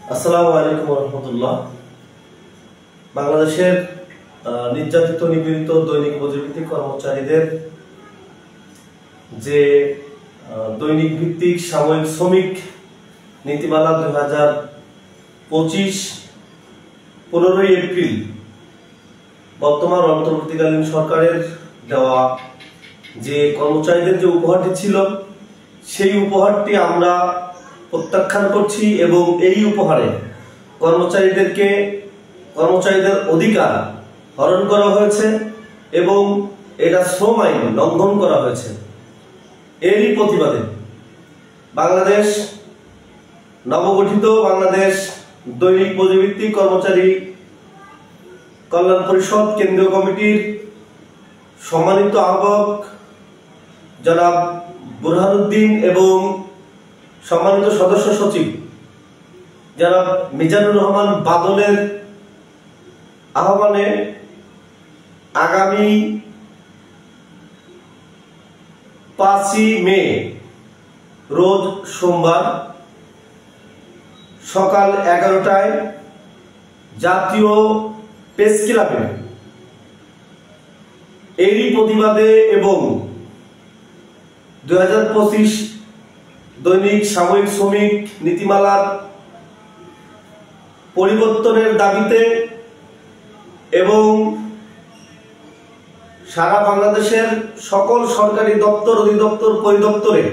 আসসালামু আলাইকুম রহমতুল্লাহ। বাংলাদেশের নির্যাতিত নিপীড়িত দৈনিক মজুরিভিত্তিক কর্মচারীদের যে দৈনিক ভিত্তিক সাময়িক শ্রমিক নীতিমালা 2025 15 এপ্রিল বর্তমান অন্তর্বর্তীকালীন সরকারের দেওয়া যে কর্মচারীদের যে উপহারটি ছিল সেই উপহারটি আমরা প্রত্যাখ্যান করছি এবং এই উপহারে কর্মচারীদের অধিকার হরণ করা হয়েছে এবং এটা শ্রম আইন লঙ্ঘন করা হয়েছে। এরই প্রতিবাদে নবগঠিত বাংলাদেশ দৈনিক মজুরিভিত্তিক কর্মচারী কল্যাণ পরিষদ কেন্দ্রীয় কমিটির সম্মানিত আহ্বায়ক জনাব বুরহানুদ্দিন এবং সম্মানিত সদস্য সচিব জনাব মিজানুর রহমান বাদলের আহ্বানে আগামী 5ই মে রোজ সোমবার সকাল 11টায় জাতীয় প্রেস ক্লাবে এরই প্রতিবাদে এবং 2025 দৈনিক সাময়িক শ্রমিক নীতিমালার পরিবর্তনের দাবিতে এবং সারা বাংলাদেশের সকল সরকারি দপ্তর অধিদপ্তর পরিদপ্তরে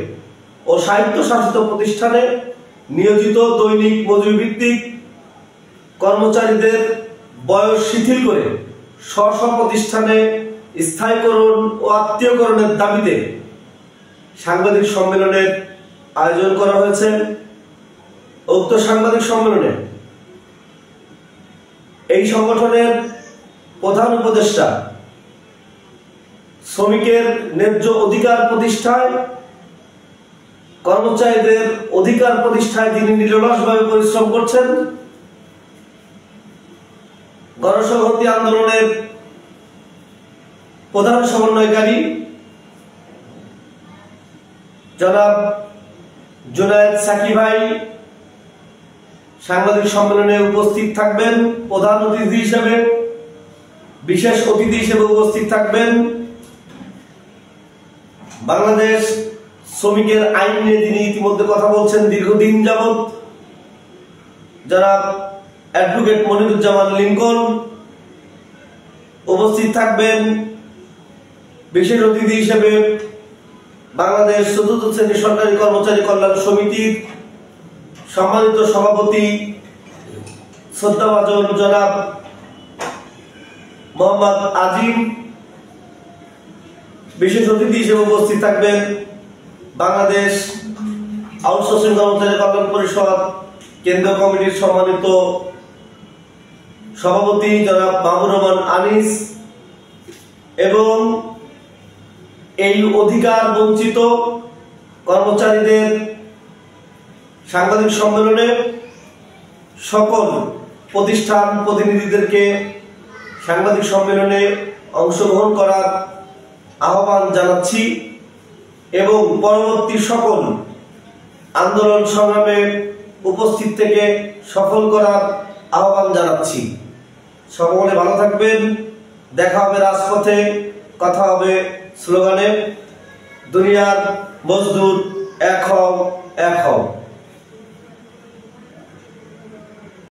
ও স্বায়ত্তশাসিত প্রতিষ্ঠানে নিয়োজিত দৈনিক মজুরিভিত্তিক কর্মচারীদের বয়স শিথিল করে স্ব প্রতিষ্ঠানে স্থায়ীকরণ ও আত্মীয়করণের দাবিতে সাংবাদিক সম্মেলনের আয়োজন করা হয়েছে। উক্ত সাংবাদিক সম্মেলনে এই সংগঠনের প্রধান উপদেষ্টা শ্রমিকের ন্যায্য অধিকার প্রতিষ্ঠায় কর্মচারীদের অধিকার প্রতিষ্ঠায় যিনি নিরলসভাবে পরিশ্রম করছেন, গণসংহতি আন্দোলনের প্রধান সমন্বয়কারী জনাব জুনায়েদ সাকি ভাই সাংবাদিক সম্মেলনে উপস্থিত থাকবেন। প্রধান অতিথি হিসেবে বিশেষ অতিথি হিসেবে উপস্থিত থাকবেন বাংলাদেশ শ্রমিকের আইন নিয়ে যিনি ইতিমধ্যে কথা বলছেন দীর্ঘদিন যাবৎ জনাব অ্যাডভোকেট মনিরুজ্জামান লিঙ্কন। উপস্থিত থাকবেন বিশেষ অতিথি হিসেবে বাংলাদেশ চতুর্থ শ্রেণীর সরকারি কর্মচারী কল্যাণ সমিতির সম্মানিত সভাপতি শ্রদ্ধাভাজন জনাব মোহাম্মদ আজিম। বিশেষ অতিথি হিসেবে উপস্থিত থাকবেন বাংলাদেশ আউটসোর্সিং কর্মচারী কল্যাণ পরিষদ কেন্দ্রীয় কমিটির সম্মানিত সভাপতি জনাব মাহবুর রহমান আনিস এবং এই অধিকার বঞ্চিত কর্মচারীদের সাংবাদিক সম্মেলনে সকল প্রতিষ্ঠান প্রতিনিধিদেরকে সাংবাদিক সম্মেলনে অংশগ্রহণ করার আহ্বান জানাচ্ছি এবং পরবর্তী সকল আন্দোলন সংগ্রামে উপস্থিত থেকে সফল করার আহ্বান জানাচ্ছি। সকলে ভালো থাকবেন। দেখা হবে রাজপথে, কথা হবে স্লোগানে। দুনিয়ার মজদুর এক হও, এক হও।